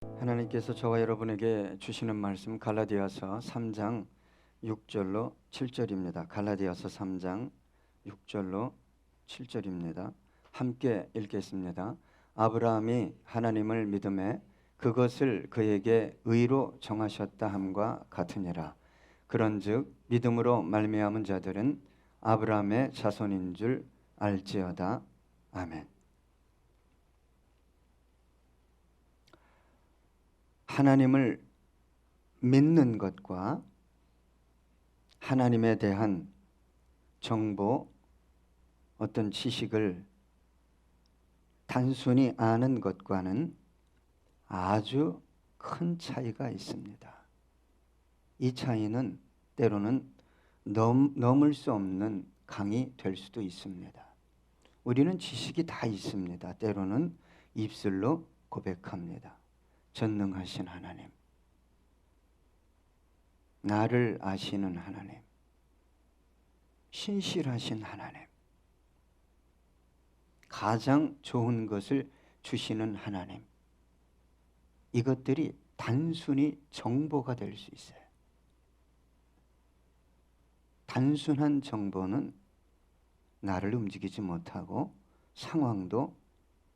하나님께서 저와 여러분에게 주시는 말씀 갈라디아서 3장 6절로 7절입니다. 갈라디아서 3장 6절로 7절입니다. 함께 읽겠습니다. 아브라함이 하나님을 믿음에 그것을 그에게 의로 정하셨다 함과 같으니라. 그런즉 믿음으로 말미암은 자들은 아브라함의 자손인 줄 알지어다. 아멘. 하나님을 믿는 것과 하나님에 대한 정보, 어떤 지식을 단순히 아는 것과는 아주 큰 차이가 있습니다. 이 차이는 때로는 넘을 수 없는 강이 될 수도 있습니다. 우리는 지식이 다 있습니다. 때로는 입술로 고백합니다. 전능하신 하나님, 나를 아시는 하나님, 신실하신 하나님, 가장 좋은 것을 주시는 하나님, 이것들이 단순히 정보가 될 수 있어요. 단순한 정보는 나를 움직이지 못하고 상황도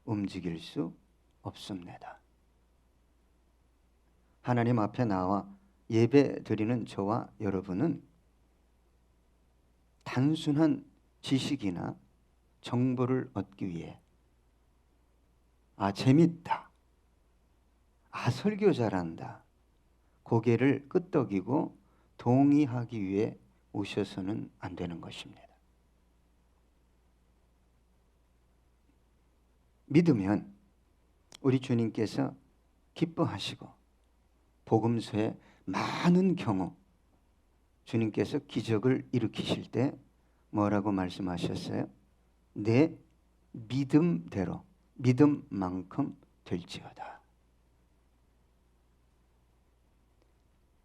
움직일 수 없습니다. 하나님 앞에 나와 예배 드리는 저와 여러분은 단순한 지식이나 정보를 얻기 위해 재밌다, 설교 잘한다, 고개를 끄덕이고 동의하기 위해 오셔서는 안 되는 것입니다. 믿으면 우리 주님께서 기뻐하시고 복음서에 많은 경우 주님께서 기적을 일으키실 때 뭐라고 말씀하셨어요? 내 믿음대로, 믿음만큼 될지어다.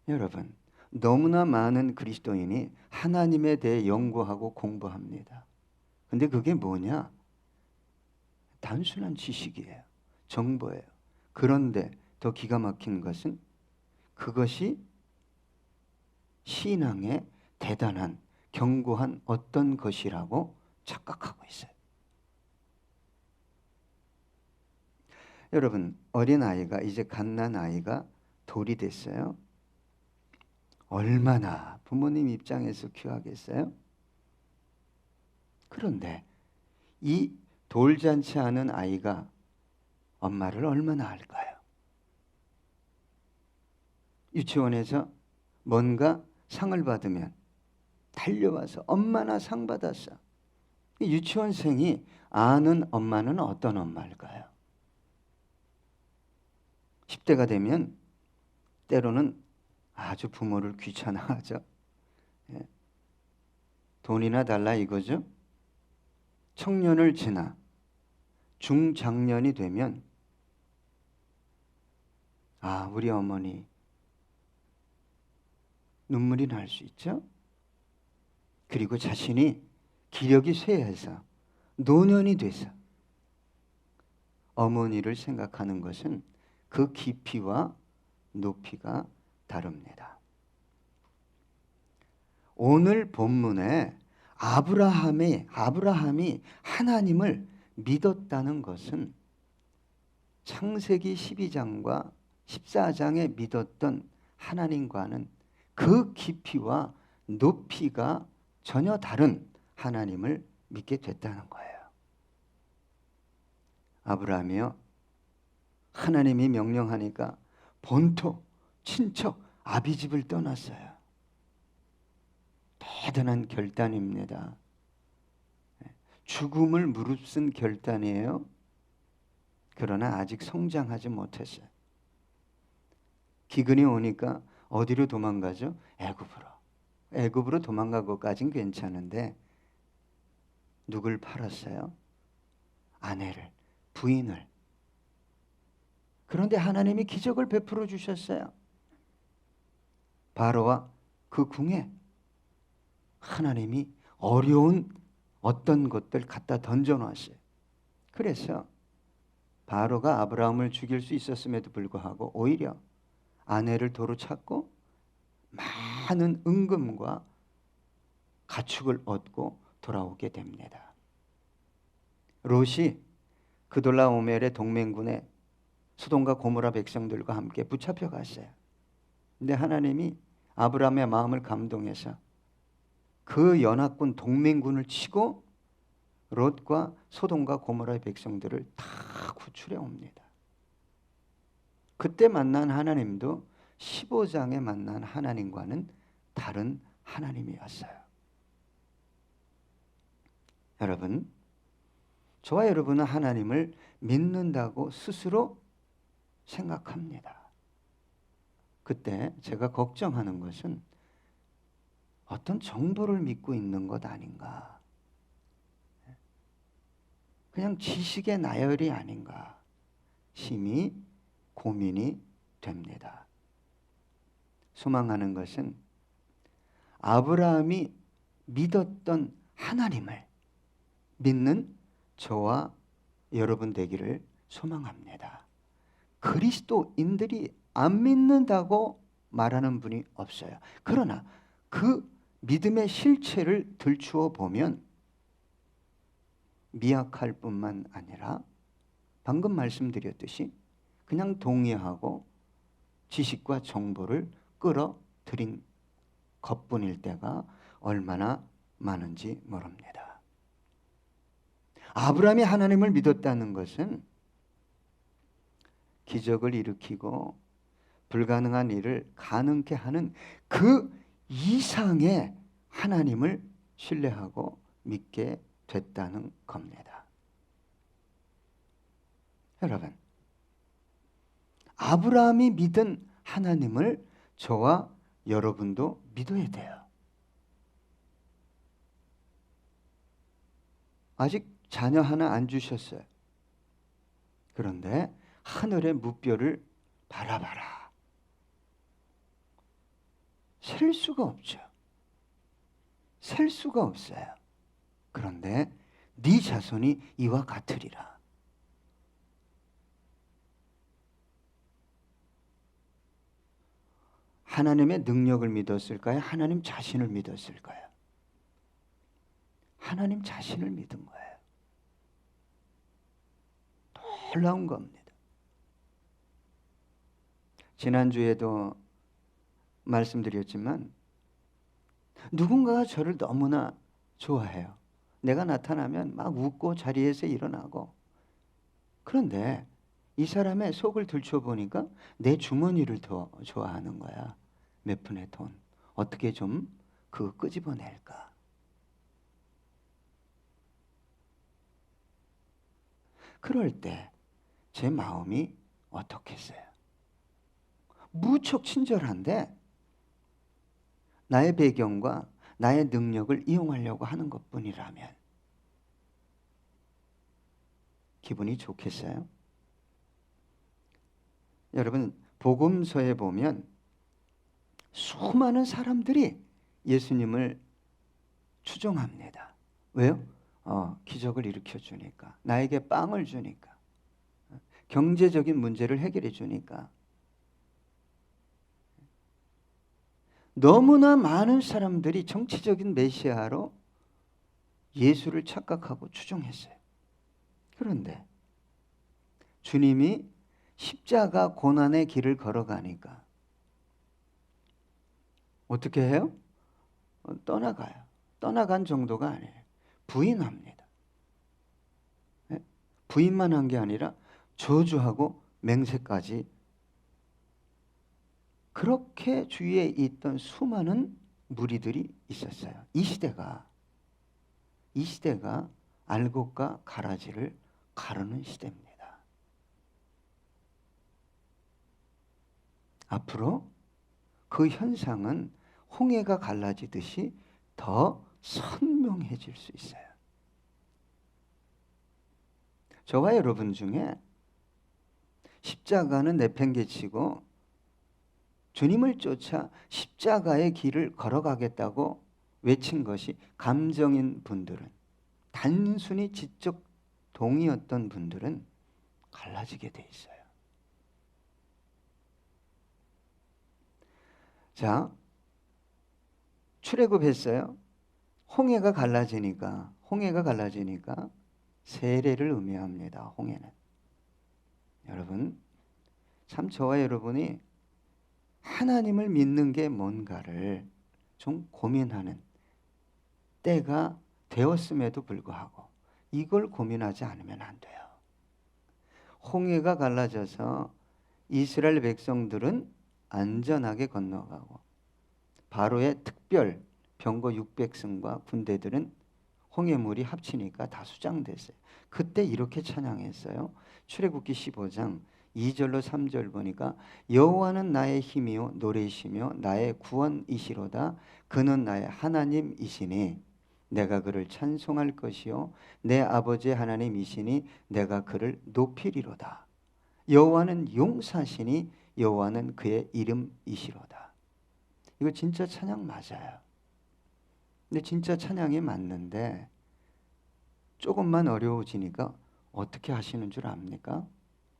여러분, 너무나 많은 그리스도인이 하나님에 대해 연구하고 공부합니다. 근데 그게 뭐냐? 단순한 지식이에요. 정보예요. 그런데 더 기가 막힌 것은 그것이 신앙의 대단한 견고한 어떤 것이라고 착각하고 있어요. 여러분, 어린아이가 이제 갓난아이가 돌이 됐어요. 얼마나 부모님 입장에서 귀하겠어요? 그런데 이 돌잔치 하는 아이가 엄마를 얼마나 알까요? 유치원에서 뭔가 상을 받으면 달려와서 엄마나 상 받았어. 유치원생이 아는 엄마는 어떤 엄마일까요? 10대가 되면 때로는 아주 부모를 귀찮아하죠. 돈이나 달라 이거죠. 청년을 지나 중장년이 되면 우리 어머니 눈물이 날 수 있죠. 그리고 자신이 기력이 쇠해서 노년이 돼서 어머니를 생각하는 것은 그 깊이와 높이가 다릅니다. 오늘 본문에 아브라함이 하나님을 믿었다는 것은 창세기 12장과 14장에 믿었던 하나님과는 그 깊이와 높이가 전혀 다른 하나님을 믿게 됐다는 거예요. 아브라함이요, 하나님이 명령하니까 본토, 친척, 아비집을 떠났어요. 대단한 결단입니다. 죽음을 무릅쓴 결단이에요. 그러나 아직 성장하지 못했어요. 기근이 오니까 어디로 도망가죠? 애굽으로. 애굽으로 도망간 것까진 괜찮은데 누굴 팔았어요? 아내를, 부인을. 그런데 하나님이 기적을 베풀어 주셨어요. 바로와 그 궁에 하나님이 어려운 어떤 것들 갖다 던져놨어요. 그래서 바로가 아브라함을 죽일 수 있었음에도 불구하고 오히려 아내를 도로 찾고 많은 은금과 가축을 얻고 돌아오게 됩니다. 롯이 그돌라오멜의 동맹군에 소돔과 고모라 백성들과 함께 붙잡혀 갔어요. 근데 하나님이 아브라함의 마음을 감동해서 그 연합군 동맹군을 치고 롯과 소돔과 고모라의 백성들을 다 구출해 옵니다. 그때 만난 하나님도 15장에 만난 하나님과는 다른 하나님이었어요. 여러분, 저와 여러분은 하나님을 믿는다고 스스로 생각합니다. 그때 제가 걱정하는 것은 어떤 정보를 믿고 있는 것 아닌가, 그냥 지식의 나열이 아닌가 심히 고민이 됩니다. 소망하는 것은 아브라함이 믿었던 하나님을 믿는 저와 여러분 되기를 소망합니다. 그리스도인들이 안 믿는다고 말하는 분이 없어요. 그러나 그 믿음의 실체를 들추어 보면 미약할 뿐만 아니라 방금 말씀드렸듯이 그냥 동의하고 지식과 정보를 끌어들인 것뿐일 때가 얼마나 많은지 모릅니다. 아브라함이 하나님을 믿었다는 것은 기적을 일으키고 불가능한 일을 가능케 하는 그 이상의 하나님을 신뢰하고 믿게 됐다는 겁니다. 여러분, 아브라함이 믿은 하나님을 저와 여러분도 믿어야 돼요. 아직 자녀 하나 안 주셨어요. 그런데 하늘의 무뼈를 바라봐라. 셀 수가 없죠. 셀 수가 없어요. 그런데 네 자손이 이와 같으리라. 하나님의 능력을 믿었을까요? 하나님 자신을 믿었을까요? 하나님 자신을 믿은 거예요. 놀라운 겁니다. 지난주에도 말씀드렸지만 누군가가 저를 너무나 좋아해요. 내가 나타나면 막 웃고 자리에서 일어나고. 그런데 이 사람의 속을 들춰보니까 내 주머니를 더 좋아하는 거야. 몇 푼의 돈. 어떻게 좀 그거 끄집어낼까. 그럴 때 제 마음이 어떻겠어요? 무척 친절한데 나의 배경과 나의 능력을 이용하려고 하는 것뿐이라면 기분이 좋겠어요? 여러분, 복음서에 보면 수많은 사람들이 예수님을 추종합니다. 왜요? 기적을 일으켜 주니까, 나에게 빵을 주니까, 경제적인 문제를 해결해 주니까. 너무나 많은 사람들이 정치적인 메시아로 예수를 착각하고 추종했어요. 그런데 주님이 십자가 고난의 길을 걸어가니까 어떻게 해요? 떠나가요. 떠나간 정도가 아니에요. 부인합니다. 부인만 한 게 아니라 저주하고 맹세까지. 그렇게 주위에 있던 수많은 무리들이 있었어요. 이 시대가 알곡과 가라지를 가르는 시대입니다. 앞으로 그 현상은 홍해가 갈라지듯이 더 선명해질 수 있어요. 저와 여러분 중에 십자가는 내팽개치고 주님을 쫓아 십자가의 길을 걸어가겠다고 외친 것이 감정인 분들은, 단순히 지적 동의였던 분들은 갈라지게 돼 있어요. 자, 출애굽했어요. 홍해가 갈라지니까 세례를 의미합니다. 홍해는. 여러분, 참 저와 여러분이 하나님을 믿는 게 뭔가를 좀 고민하는 때가 되었음에도 불구하고 이걸 고민하지 않으면 안 돼요. 홍해가 갈라져서 이스라엘 백성들은 안전하게 건너가고 바로의 특별 병거 600승과 군대들은 홍해물이 합치니까 다 수장됐어요. 그때 이렇게 찬양했어요. 출애굽기 15장 2절로 3절 보니까 여호와는 나의 힘이요 노래이시며 나의 구원이시로다. 그는 나의 하나님이시니 내가 그를 찬송할 것이요 내 아버지의 하나님이시니 내가 그를 높이리로다. 여호와는 용사시니 여호와는 그의 이름이시로다. 이거 진짜 찬양 맞아요. 근데 진짜 찬양이 맞는데 조금만 어려워지니까 어떻게 하시는 줄 압니까?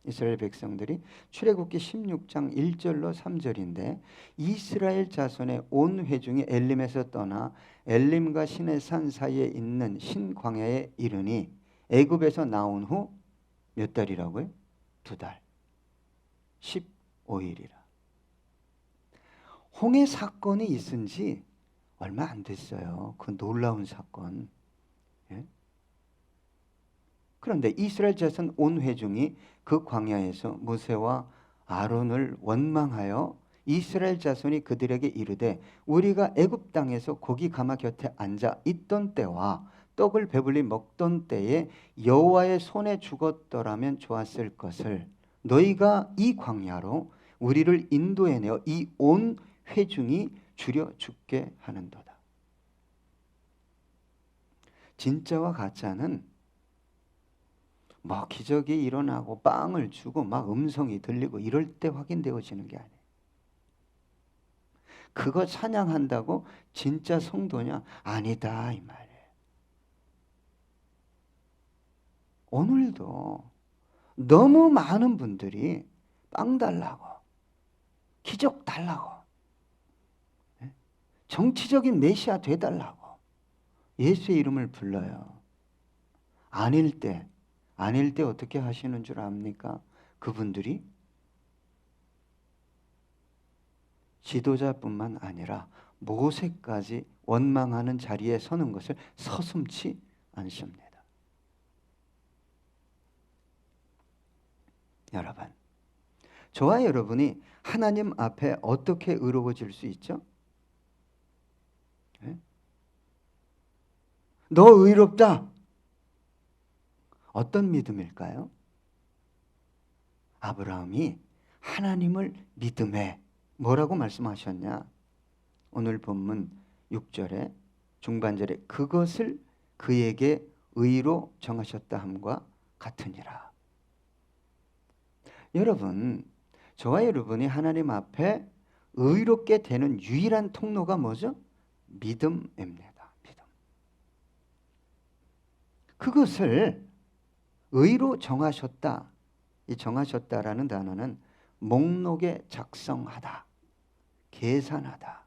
이스라엘 백성들이 출애굽기 16장 1절로 3절인데 이스라엘 자손의 온 회중이 엘림에서 떠나 엘림과 시내 산 사이에 있는 신광야에 이르니 애굽에서 나온 후 몇 달이라고요? 2달 15일이라. 홍해 사건이 있은 지 얼마 안 됐어요. 그 놀라운 사건. 예? 그런데 이스라엘 자손 온 회중이 그 광야에서 모세와 아론을 원망하여 이스라엘 자손이 그들에게 이르되 우리가 애굽 땅에서 고기 가마 곁에 앉아 있던 때와 떡을 배불리 먹던 때에 여호와의 손에 죽었더라면 좋았을 것을 너희가 이 광야로 우리를 인도해내어 이 온 회중이 줄여 죽게 하는도다. 진짜와 가짜는 뭐 기적이 일어나고 빵을 주고 막 음성이 들리고 이럴 때 확인되어지는 게 아니에요. 그거 찬양한다고 진짜 성도냐? 아니다 이 말이에요. 오늘도 너무 많은 분들이 빵 달라고 기적 달라고 정치적인 메시아 되달라고 예수의 이름을 불러요. 아닐 때 어떻게 하시는 줄 압니까? 그분들이 지도자뿐만 아니라 모세까지 원망하는 자리에 서는 것을 서슴지 않습니다. 여러분, 저와 여러분이 하나님 앞에 어떻게 의로워질 수 있죠? 네? 너 의롭다. 어떤 믿음일까요? 아브라함이 하나님을 믿음에 뭐라고 말씀하셨냐? 오늘 본문 6절에 중반절에 그것을 그에게 의로 정하셨다 함과 같으니라. 여러분, 저와 여러분이 하나님 앞에 의롭게 되는 유일한 통로가 뭐죠? 믿음입니다. 믿음. 그것을 의로 정하셨다. 이 정하셨다라는 단어는 목록에 작성하다, 계산하다.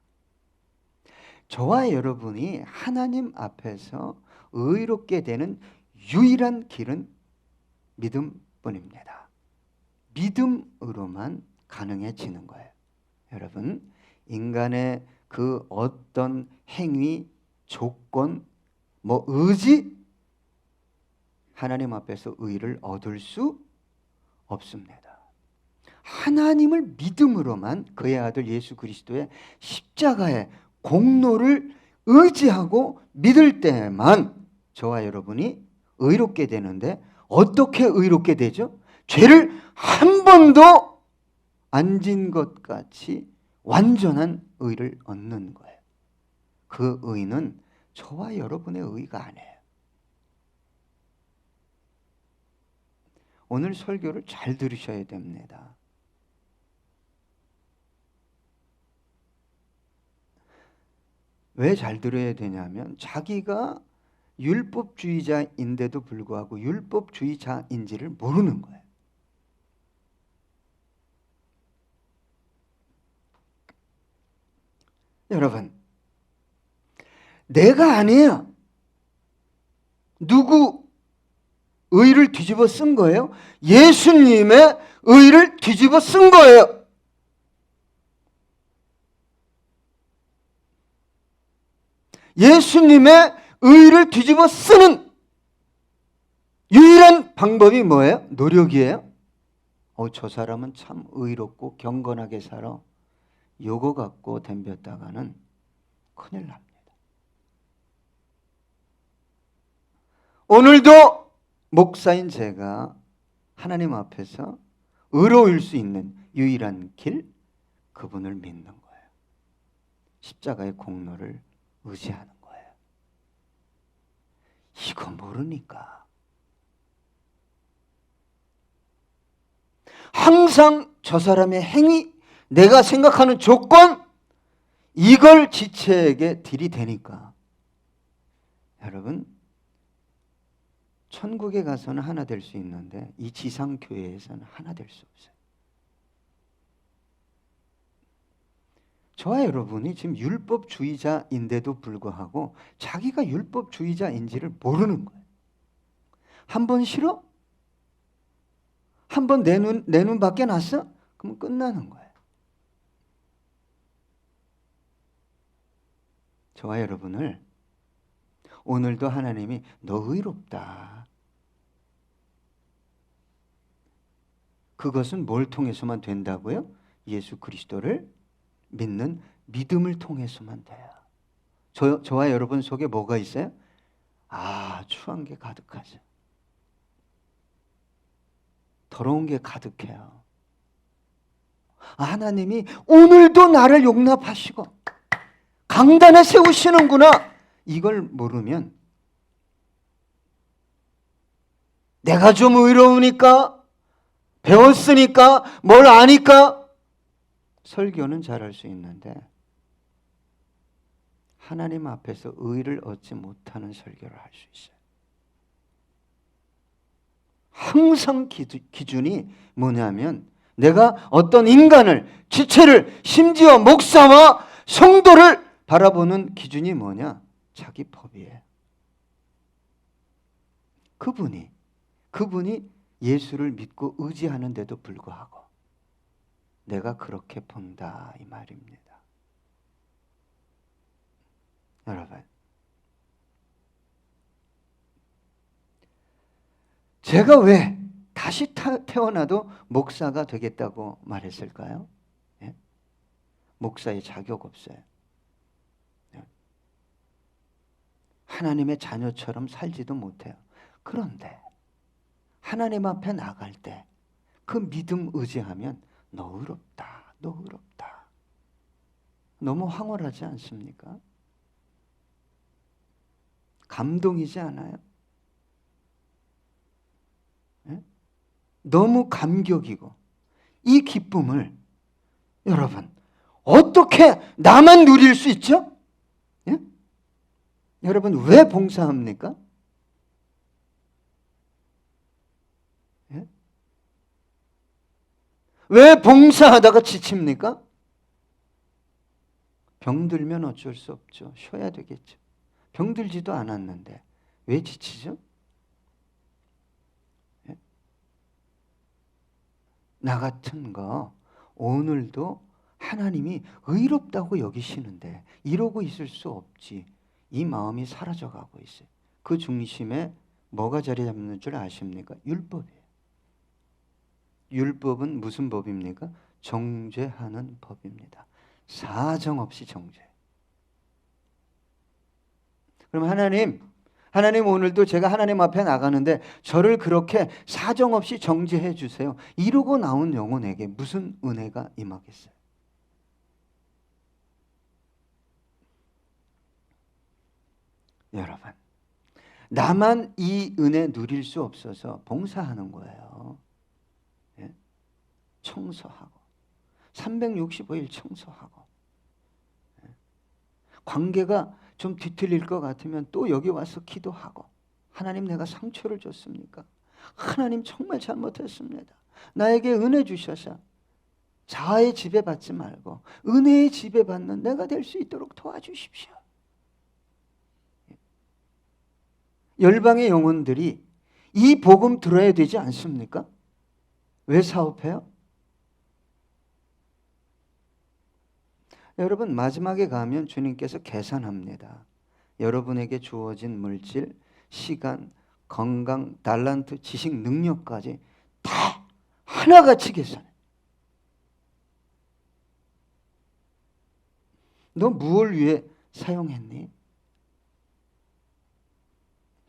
저와 여러분이 하나님 앞에서 의롭게 되는 유일한 길은 믿음뿐입니다. 믿음으로만 가능해지는 거예요. 여러분, 인간의 그 어떤 행위, 조건, 의지, 하나님 앞에서 의를 얻을 수 없습니다. 하나님을 믿음으로만 그의 아들 예수 그리스도의 십자가의 공로를 의지하고 믿을 때만 저와 여러분이 의롭게 되는데 어떻게 의롭게 되죠? 죄를 한 번도 안 진 것 같이 완전한 의를 얻는 거예요. 그 의는 저와 여러분의 의가 아니에요. 오늘 설교를 잘 들으셔야 됩니다. 왜 잘 들어야 되냐면 자기가 율법주의자인데도 불구하고 율법주의자인지를 모르는 거예요. 여러분, 내가 아니야. 누구 의를 뒤집어 쓴 거예요? 예수님의 의를 뒤집어 쓴 거예요. 예수님의 의를 뒤집어 쓰는 유일한 방법이 뭐예요? 노력이에요? 저 사람은 참 의롭고 경건하게 살아. 요거 갖고 덤볐다가는 큰일 납니다. 오늘도 목사인 제가 하나님 앞에서 의로울 수 있는 유일한 길, 그분을 믿는 거예요. 십자가의 공로를 의지하는 거예요. 이거 모르니까 항상 저 사람의 행위, 내가 생각하는 조건, 이걸 지체에게 들이대니까 여러분, 천국에 가서는 하나 될 수 있는데 이 지상교회에서는 하나 될 수 없어요. 저와 여러분이 지금 율법주의자인데도 불구하고 자기가 율법주의자인지를 모르는 거예요. 한 번 싫어? 한 번 내 눈 밖에 났어? 그러면 끝나는 거예요. 저와 여러분을 오늘도 하나님이 너 의롭다. 그것은 뭘 통해서만 된다고요? 예수 그리스도를 믿는 믿음을 통해서만 돼요. 저와 여러분 속에 뭐가 있어요? 추한 게 가득하죠. 더러운 게 가득해요. 하나님이 오늘도 나를 용납하시고 강단에 세우시는구나. 이걸 모르면 내가 좀 의로우니까, 배웠으니까, 뭘 아니까 설교는 잘할 수 있는데 하나님 앞에서 의를 얻지 못하는 설교를 할 수 있어요. 항상 기준이 뭐냐면 내가 어떤 인간을, 지체를, 심지어 목사와 성도를 바라보는 기준이 뭐냐? 자기 법이에요. 그분이 예수를 믿고 의지하는데도 불구하고 내가 그렇게 본다, 이 말입니다. 여러분, 제가 왜 다시 태어나도 목사가 되겠다고 말했을까요? 예? 목사의 자격 없어요. 예? 하나님의 자녀처럼 살지도 못해요. 그런데 하나님 앞에 나갈 때 그 믿음 의지하면 너 의롭다, 너 의롭다. 너무 황홀하지 않습니까? 감동이지 않아요? 예? 너무 감격이고 이 기쁨을 여러분 어떻게 나만 누릴 수 있죠? 예? 여러분 왜 봉사합니까? 예? 왜 봉사하다가 지칩니까? 병들면 어쩔 수 없죠. 쉬어야 되겠죠. 병들지도 않았는데 왜 지치죠? 예? 나 같은 거 오늘도 하나님이 의롭다고 여기시는데 이러고 있을 수 없지. 이 마음이 사라져가고 있어요. 그 중심에 뭐가 자리 잡는 줄 아십니까? 율법이에요. 율법은 무슨 법입니까? 정죄하는 법입니다. 사정없이 정죄. 그럼 하나님 오늘도 제가 하나님 앞에 나가는데 저를 그렇게 사정없이 정죄해 주세요. 이러고 나온 영혼에게 무슨 은혜가 임하겠어요? 여러분, 나만 이 은혜 누릴 수 없어서 봉사하는 거예요. 예? 청소하고 365일 청소하고 예? 관계가 좀 뒤틀릴 것 같으면 또 여기 와서 기도하고 하나님 내가 상처를 줬습니까? 하나님 정말 잘못했습니다. 나에게 은혜 주셔서 자아에 지배받지 말고 은혜에 지배받는 내가 될 수 있도록 도와주십시오. 열방의 영혼들이 이 복음 들어야 되지 않습니까? 왜 사업해요? 여러분, 마지막에 가면 주님께서 계산합니다. 여러분에게 주어진 물질, 시간, 건강, 달란트, 지식, 능력까지 다 하나같이 계산해. 너 무엇을 위해 사용했니?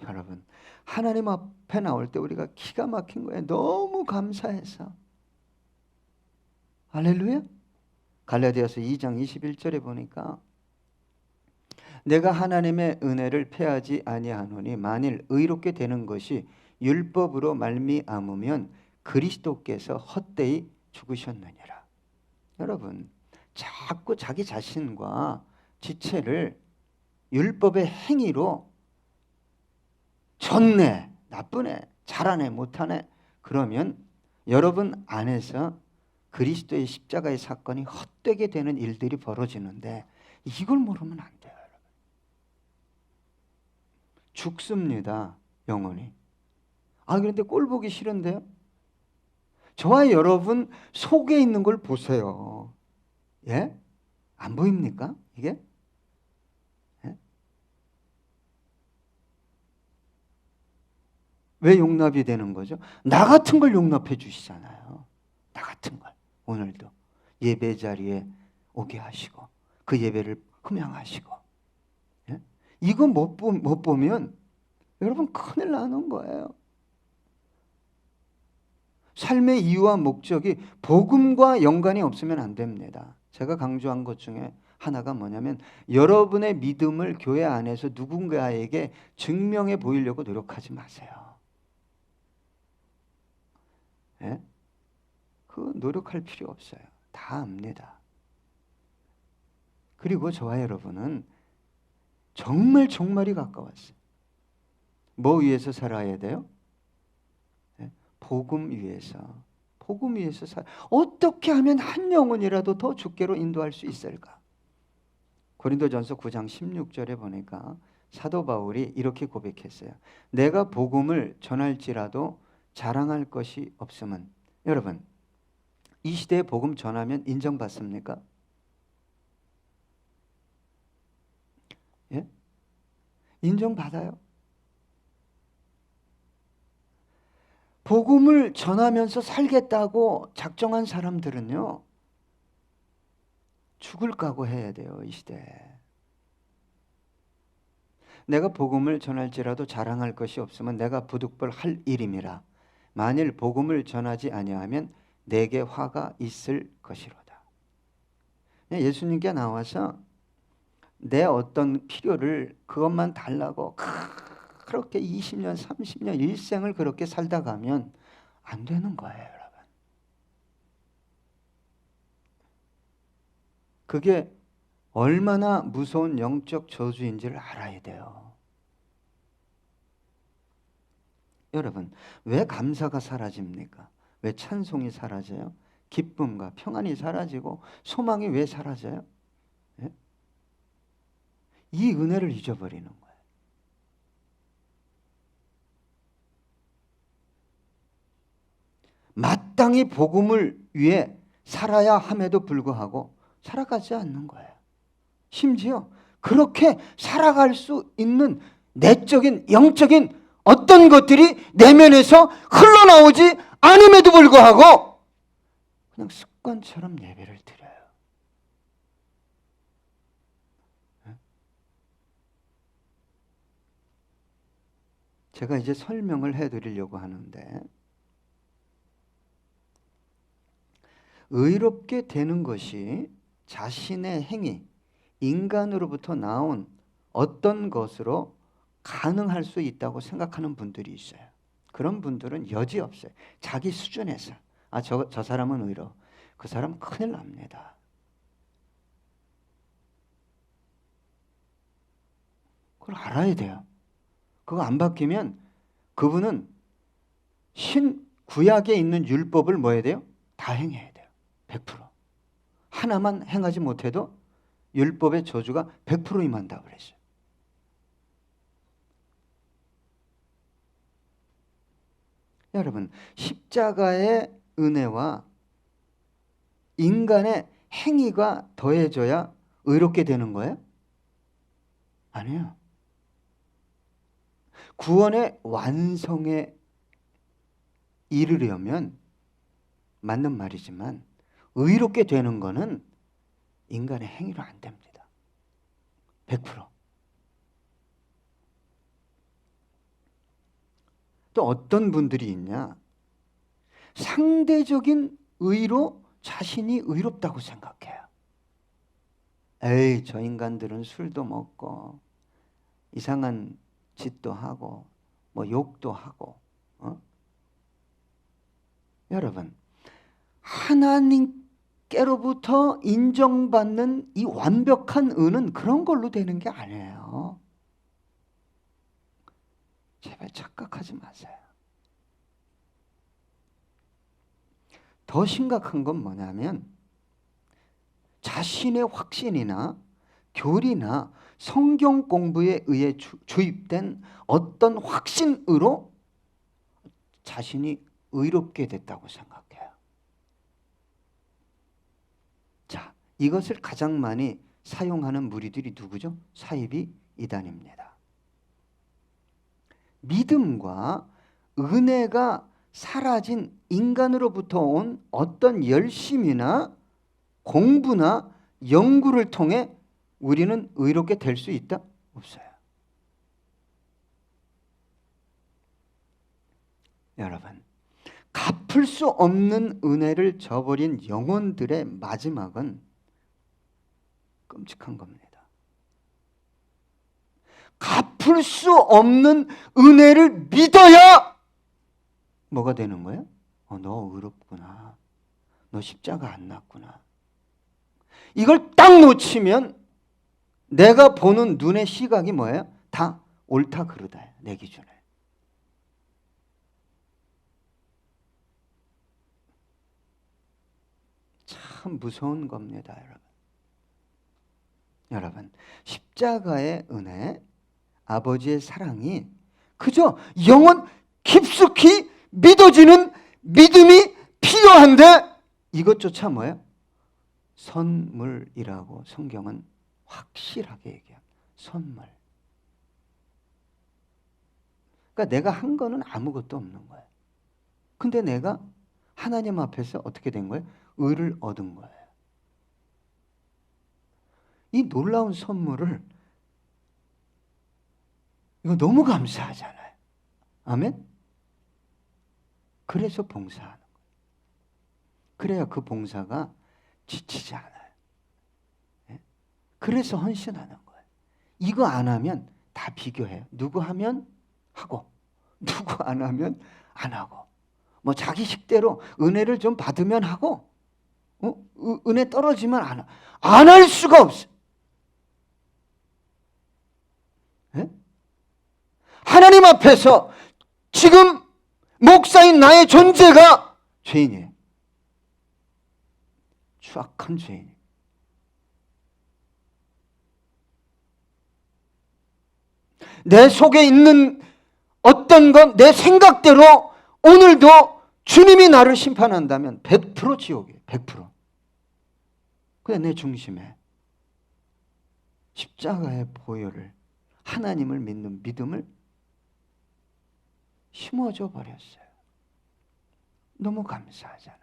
여러분, 하나님 앞에 나올 때 우리가 기가 막힌 거예요. 너무 감사해서. 할렐루야. 갈라디아서 2장 21절에 보니까 내가 하나님의 은혜를 패하지 아니하노니 만일 의롭게 되는 것이 율법으로 말미암으면 그리스도께서 헛되이 죽으셨느니라. 여러분, 자꾸 자기 자신과 지체를 율법의 행위로 좋네, 나쁘네, 잘하네, 못하네, 그러면 여러분 안에서 그리스도의 십자가의 사건이 헛되게 되는 일들이 벌어지는데 이걸 모르면 안 돼요. 여러분. 죽습니다. 영혼이. 그런데 꼴 보기 싫은데요? 저와 여러분 속에 있는 걸 보세요. 예? 안 보입니까? 이게? 예? 왜 용납이 되는 거죠? 나 같은 걸 용납해 주시잖아요. 나 같은 걸. 오늘도 예배 자리에 오게 하시고 그 예배를 흠양하시고. 예? 이거 못 보면 여러분 큰일 나는 거예요. 삶의 이유와 목적이 복음과 연관이 없으면 안 됩니다. 제가 강조한 것 중에 하나가 뭐냐면 여러분의 믿음을 교회 안에서 누군가에게 증명해 보이려고 노력하지 마세요. 예? 그 노력할 필요 없어요. 다 압니다. 그리고 저와 여러분은 정말 종말이 가까웠어요. 뭐 위해서 살아야 돼요? 예? 복음 위해서. 복음 위해서 어떻게 하면 한 영혼이라도 더 주께로 인도할 수 있을까? 고린도전서 9장 16절에 보니까 사도 바울이 이렇게 고백했어요. 내가 복음을 전할지라도 자랑할 것이 없음은. 여러분, 이 시대에 복음 전하면 인정받습니까? 예? 인정받아요. 복음을 전하면서 살겠다고 작정한 사람들은요, 죽을 각오해야 돼요. 이 시대에. 내가 복음을 전할지라도 자랑할 것이 없으면 내가 부득불 할 일임이라. 만일 복음을 전하지 아니하면 내게 화가 있을 것이로다. 예수님께 나와서 내 어떤 필요를 그것만 달라고 그렇게 20년, 30년 일생을 그렇게 살다 가면 안 되는 거예요, 여러분. 그게 얼마나 무서운 영적 저주인지를 알아야 돼요. 여러분, 왜 감사가 사라집니까? 왜 찬송이 사라져요? 기쁨과 평안이 사라지고 소망이 왜 사라져요? 예? 이 은혜를 잊어버리는 거예요. 마땅히 복음을 위해 살아야 함에도 불구하고 살아가지 않는 거예요. 심지어 그렇게 살아갈 수 있는 내적인 영적인 어떤 것들이 내면에서 흘러나오지 않음에도 불구하고 그냥 습관처럼 예배를 드려요. 제가 이제 설명을 해드리려고 하는데, 의롭게 되는 것이 자신의 행위, 인간으로부터 나온 어떤 것으로 가능할 수 있다고 생각하는 분들이 있어요. 그런 분들은 여지없어요. 자기 수준에서 저 사람은 의로, 그 사람은 큰일 납니다. 그걸 알아야 돼요. 그거 안 바뀌면 그분은 구약에 있는 율법을 뭐 해야 돼요? 다 행해야 돼요. 100%. 하나만 행하지 못해도 율법의 저주가 100% 임한다고 그랬어요. 여러분, 십자가의 은혜와 인간의 행위가 더해져야 의롭게 되는 거예요? 아니에요. 구원의 완성에 이르려면 맞는 말이지만 의롭게 되는 거는 인간의 행위로 안 됩니다. 100%. 또 어떤 분들이 있냐? 상대적인 의로 자신이 의롭다고 생각해요. 에이, 저 인간들은 술도 먹고 이상한 짓도 하고 뭐 욕도 하고. 여러분, 하나님께로부터 인정받는 이 완벽한 의는 그런 걸로 되는 게 아니에요. 제발 착각하지 마세요. 더 심각한 건 뭐냐면 자신의 확신이나 교리나 성경 공부에 의해 주입된 어떤 확신으로 자신이 의롭게 됐다고 생각해요. 자, 이것을 가장 많이 사용하는 무리들이 누구죠? 사이비 이단입니다. 믿음과 은혜가 사라진 인간으로부터 온 어떤 열심이나 공부나 연구를 통해 우리는 의롭게 될 수 있다? 없어요. 여러분, 갚을 수 없는 은혜를 저버린 영혼들의 마지막은 끔찍한 겁니다. 갚을 수 없는 은혜를 믿어야 뭐가 되는 거예요? 너 의롭구나. 너 십자가 안 났구나. 이걸 딱 놓치면 내가 보는 눈의 시각이 뭐예요? 다 옳다 그르다, 내 기준에. 참 무서운 겁니다, 여러분. 여러분, 십자가의 은혜, 아버지의 사랑이 그저 영혼 깊숙이 믿어지는 믿음이 필요한데 이것조차 뭐예요? 선물이라고 성경은 확실하게 얘기해요. 선물. 그러니까 내가 한 거는 아무것도 없는 거예요. 근데 내가 하나님 앞에서 어떻게 된 거예요? 의를 얻은 거예요. 이 놀라운 선물을 이거 너무 감사하잖아요. 아멘? 그래서 봉사하는 거예요. 그래야 그 봉사가 지치지 않아요. 그래서 헌신하는 거예요. 이거 안 하면 다 비교해요. 누구 하면 하고 누구 안 하면 안 하고, 뭐 자기 식대로 은혜를 좀 받으면 하고 은혜 떨어지면 안 할 수가 없어요. 네? 하나님 앞에서 지금 목사인 나의 존재가 죄인이에요. 추악한 죄인이에요. 내 속에 있는 어떤 건 내 생각대로 오늘도 주님이 나를 심판한다면 100% 지옥이에요. 100%. 그래, 내 중심에 십자가의 보혈을, 하나님을 믿는 믿음을 심어줘 버렸어요. 너무 감사하잖아요.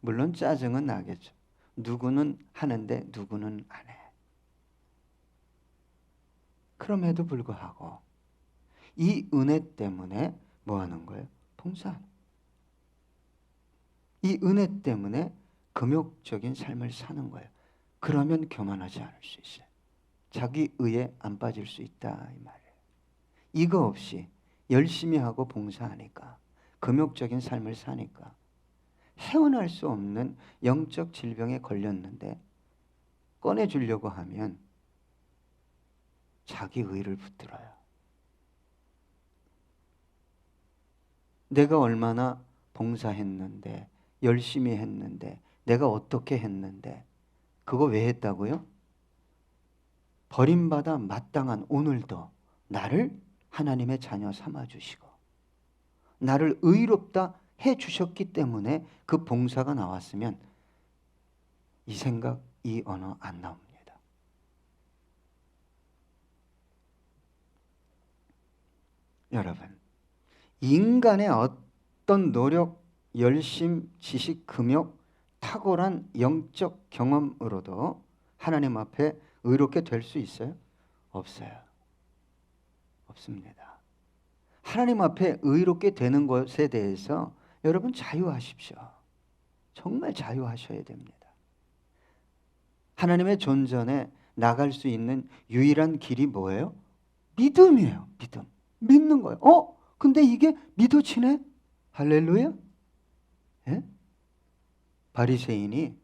물론 짜증은 나겠죠. 누구는 하는데 누구는 안 해. 그럼에도 불구하고 이 은혜 때문에 뭐 하는 거예요? 봉사하는 거예요. 이 은혜 때문에 금욕적인 삶을 사는 거예요. 그러면 교만하지 않을 수 있어요. 자기 의에 안 빠질 수 있다, 이 말이에요. 이거 없이 열심히 하고 봉사하니까, 금욕적인 삶을 사니까 헤어날 수 없는 영적 질병에 걸렸는데 꺼내주려고 하면 자기 의를 붙들어요. 내가 얼마나 봉사했는데, 열심히 했는데, 내가 어떻게 했는데 그거 왜 했다고요? 버림받아 마땅한 오늘도 나를 하나님의 자녀 삼아주시고 나를 의롭다 해주셨기 때문에 그 봉사가 나왔으면 이 생각, 이 언어 안 나옵니다. 여러분, 인간의 어떤 노력, 열심, 지식, 금욕, 탁월한 영적 경험으로도 하나님 앞에 의롭게 될 수 있어요? 없어요. 없습니다. 하나님 앞에 의롭게 되는 것에 대해서 여러분 자유하십시오. 정말 자유하셔야 됩니다. 하나님의 존전에 나갈 수 있는 유일한 길이 뭐예요? 믿음이에요. 믿음. 믿는 거예요. 근데 이게 믿어지네? 할렐루야? 예? 바리새인이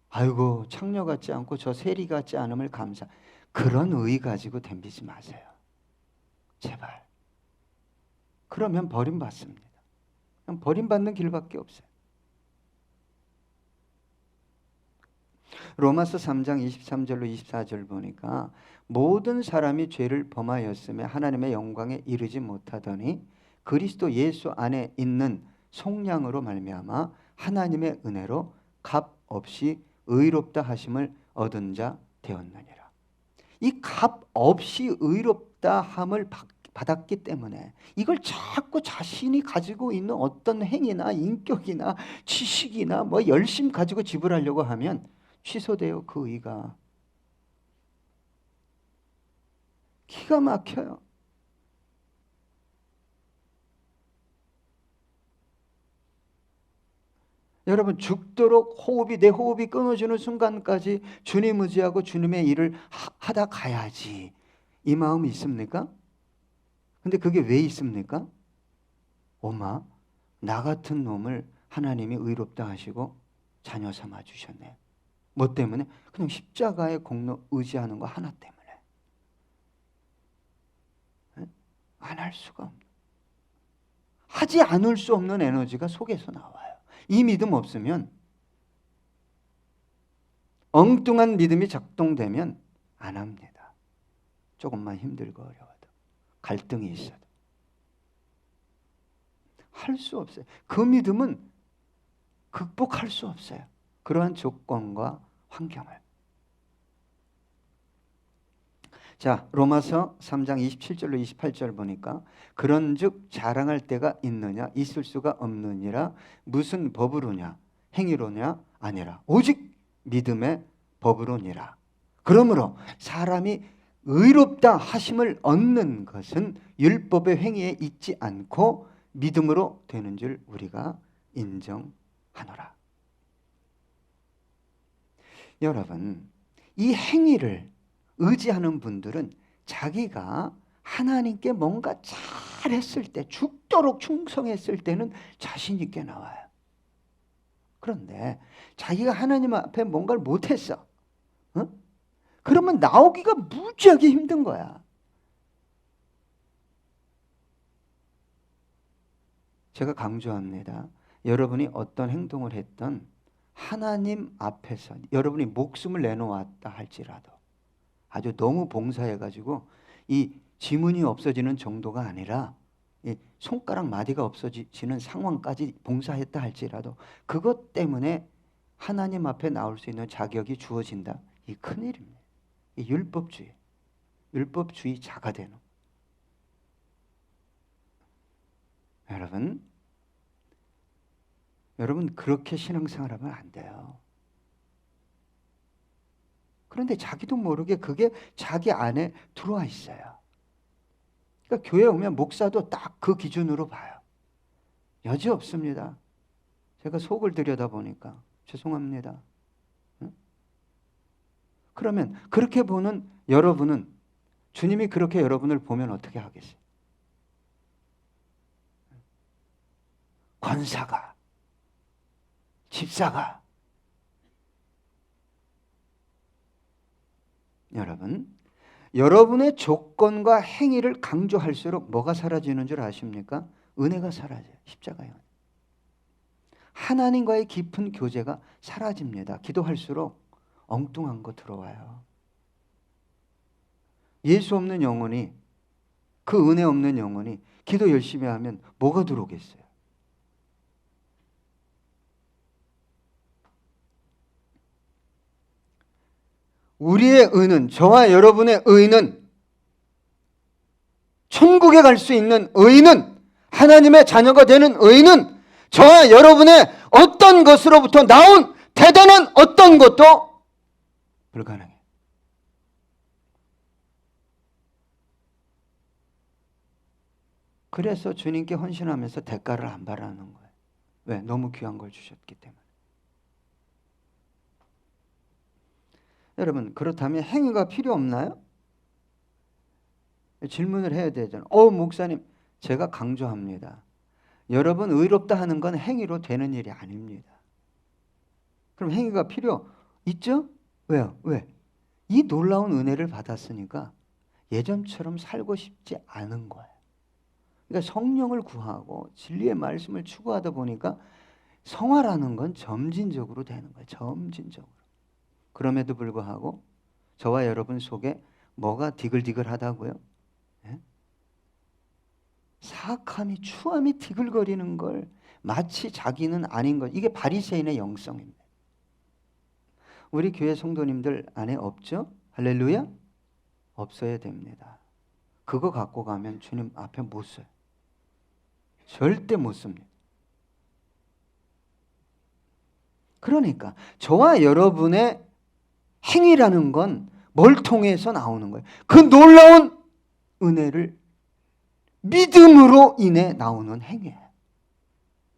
아이고 창녀 같지 않고 저 세리 같지 않음을 감사. 그런 의 가지고 덤비지 마세요. 제발. 그러면 버림받습니다. 그냥 버림받는 길밖에 없어요. 로마서 3장 23절로 24절 보니까 모든 사람이 죄를 범하였으며 하나님의 영광에 이르지 못하더니 그리스도 예수 안에 있는 속량으로 말미암아 하나님의 은혜로 값 없이 의롭다 하심을 얻은 자 되었느니라. 이 값 없이 의롭다 함을 받았기 때문에 이걸 자꾸 자신이 가지고 있는 어떤 행위나 인격이나 지식이나 뭐 열심 가지고 지불하려고 하면 취소돼요. 그 의가 기가 막혀요. 여러분 죽도록 내 호흡이 끊어지는 순간까지 주님 의지하고 주님의 일을 하다 가야지 이 마음이 있습니까? 근데 그게 왜 있습니까? 오마 나 같은 놈을 하나님이 의롭다 하시고 자녀 삼아 주셨네. 뭐 때문에? 그냥 십자가의 공로 의지하는 거 하나 때문에. 안 할 수가 없는. 하지 않을 수 없는 에너지가 속에서 나와요. 이 믿음 없으면 엉뚱한 믿음이 작동되면 안 합니다. 조금만 힘들고 어려워도 갈등이 있어도 할 수 없어요. 그 믿음은 극복할 수 없어요. 그러한 조건과 환경을. 자, 로마서 3장 27절로 28절 보니까 그런즉 자랑할 때가 있느냐 있을 수가 없느니라. 무슨 법으로냐 행위로냐 아니라 오직 믿음의 법으로니라. 그러므로 사람이 의롭다 하심을 얻는 것은 율법의 행위에 있지 않고 믿음으로 되는 줄 우리가 인정하노라. 여러분, 이 행위를 의지하는 분들은 자기가 하나님께 뭔가 잘했을 때, 죽도록 충성했을 때는 자신 있게 나와요. 그런데 자기가 하나님 앞에 뭔가를 못했어. 그러면 나오기가 무지하게 힘든 거야. 제가 강조합니다. 여러분이 어떤 행동을 했던 하나님 앞에서 여러분이 목숨을 내놓았다 할지라도 아주 너무 봉사해가지고 이 지문이 없어지는 정도가 아니라 이 손가락 마디가 없어지는 상황까지 봉사했다 할지라도 그것 때문에 하나님 앞에 나올 수 있는 자격이 주어진다. 이 큰일입니다. 이 율법주의 자가 되는. 여러분 그렇게 신앙생활하면 안 돼요. 그런데 자기도 모르게 그게 자기 안에 들어와 있어요. 그러니까 교회 오면 목사도 딱 그 기준으로 봐요. 여지 없습니다. 제가 속을 들여다보니까 죄송합니다. 응? 그러면 그렇게 보는 여러분은 주님이 그렇게 여러분을 보면 어떻게 하겠어요? 권사가, 집사가. 여러분의 조건과 행위를 강조할수록 뭐가 사라지는 줄 아십니까? 은혜가 사라져요. 십자가의 은혜. 하나님과의 깊은 교제가 사라집니다. 기도할수록 엉뚱한 거 들어와요. 예수 없는 영혼이, 그 은혜 없는 영혼이 기도 열심히 하면 뭐가 들어오겠어요? 우리의 의는, 저와 여러분의 의는, 천국에 갈 수 있는 의는, 하나님의 자녀가 되는 의는 저와 여러분의 어떤 것으로부터 나온 대단한 어떤 것도 불가능해요. 그래서 주님께 헌신하면서 대가를 안 바라는 거예요. 왜? 너무 귀한 걸 주셨기 때문에. 여러분, 그렇다면 행위가 필요 없나요? 질문을 해야 되잖아요. 목사님, 제가 강조합니다. 여러분, 의롭다 하는 건 행위로 되는 일이 아닙니다. 그럼 행위가 필요 있죠? 왜요? 왜? 이 놀라운 은혜를 받았으니까 예전처럼 살고 싶지 않은 거예요. 그러니까 성령을 구하고 진리의 말씀을 추구하다 보니까 성화라는 건 점진적으로 되는 거예요. 점진적으로. 그럼에도 불구하고 저와 여러분 속에 뭐가 디글디글하다고요? 예? 사악함이, 추함이 디글거리는 걸 마치 자기는 아닌 것. 이게 바리새인의 영성입니다. 우리 교회 성도님들 안에 없죠? 할렐루야? 없어야 됩니다. 그거 갖고 가면 주님 앞에 못 서요. 절대 못 씁니다. 그러니까 저와 여러분의 행위라는 건 뭘 통해서 나오는 거예요? 그 놀라운 은혜를 믿음으로 인해 나오는 행위예요.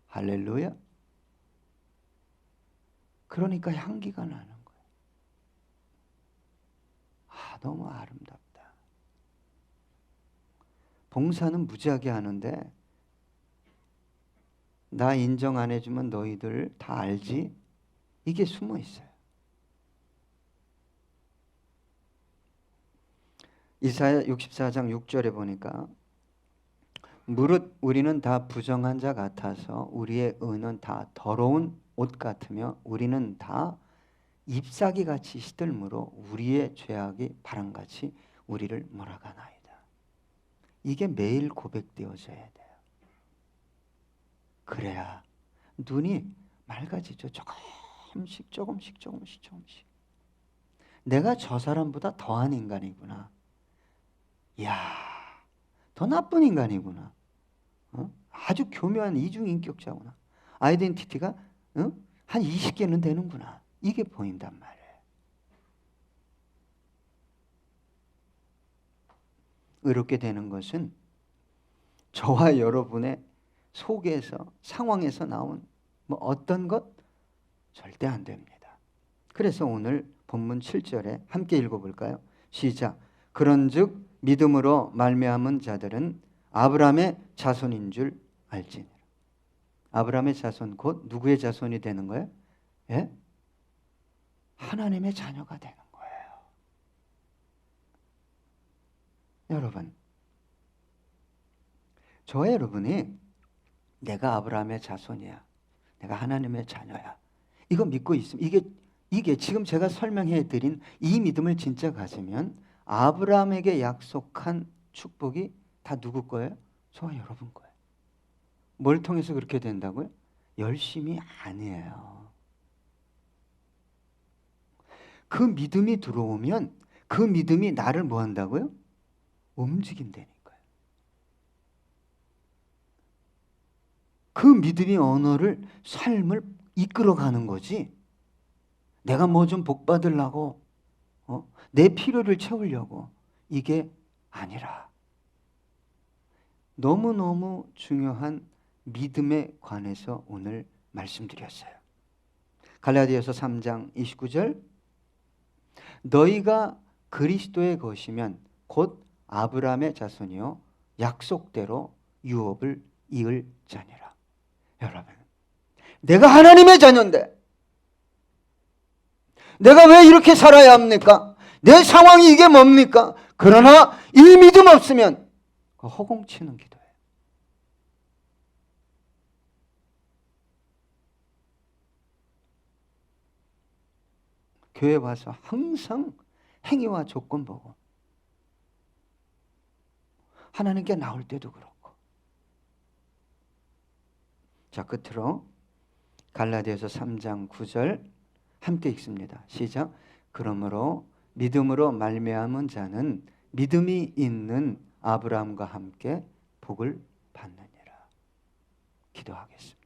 할렐루야. 그러니까 향기가 나는 거예요. 너무 아름답다. 봉사는 무지하게 하는데 나 인정 안 해주면 너희들 다 알지? 이게 숨어 있어요. 이사야 64장 6절에 보니까 무릇 우리는 다 부정한 자 같아서 우리의 의는 다 더러운 옷 같으며 우리는 다 잎사귀 같이 시들므로 우리의 죄악이 바람같이 우리를 몰아가나이다. 이게 매일 고백되어져야 돼요. 그래야 눈이 맑아지죠. 조금씩 조금씩 조금씩 조금씩. 내가 저 사람보다 더한 인간이구나. 이야, 더 나쁜 인간이구나. 아주 교묘한 이중인격자구나. 아이덴티티가 한 20개는 되는구나. 이게 보인단 말이에요. 의롭게 되는 것은 저와 여러분의 속에서, 상황에서 나온 뭐 어떤 것 절대 안 됩니다. 그래서 오늘 본문 7절에 함께 읽어볼까요? 시작. 그런즉 믿음으로 말미암은 자들은 아브라함의 자손인 줄 알지니라. 아브라함의 자손 곧 누구의 자손이 되는 거예요? 예? 하나님의 자녀가 되는 거예요. 여러분, 저와 여러분이 내가 아브라함의 자손이야, 내가 하나님의 자녀야, 이거 믿고 있으면 이게 지금 제가 설명해 드린 이 믿음을 진짜 가지면 아브라함에게 약속한 축복이 다 누구 거예요? 저와 여러분 거예요. 뭘 통해서 그렇게 된다고요? 열심이 아니에요. 그 믿음이 들어오면 그 믿음이 나를 뭐 한다고요? 움직인다니까요. 그 믿음이 언어를, 삶을 이끌어가는 거지. 내가 뭐 좀 복 받으려고 내 필요를 채우려고 이게 아니라 너무너무 중요한 믿음에 관해서 오늘 말씀드렸어요. 갈라디아서 3장 29절 너희가 그리스도의 것이면 곧 아브라함의 자손이요 약속대로 유업을 이을 자니라. 여러분, 내가 하나님의 자녀인데 내가 왜 이렇게 살아야 합니까? 내 상황이 이게 뭡니까? 그러나 이 믿음 없으면 허공치는 기도예요. 교회 와서 항상 행위와 조건 보고 하나님께 나올 때도 그렇고. 자, 끝으로 갈라디아서 3장 9절 함께 읽습니다. 시작. 그러므로 믿음으로 말미암은 자는 믿음이 있는 아브라함과 함께 복을 받느니라. 기도하겠습니다.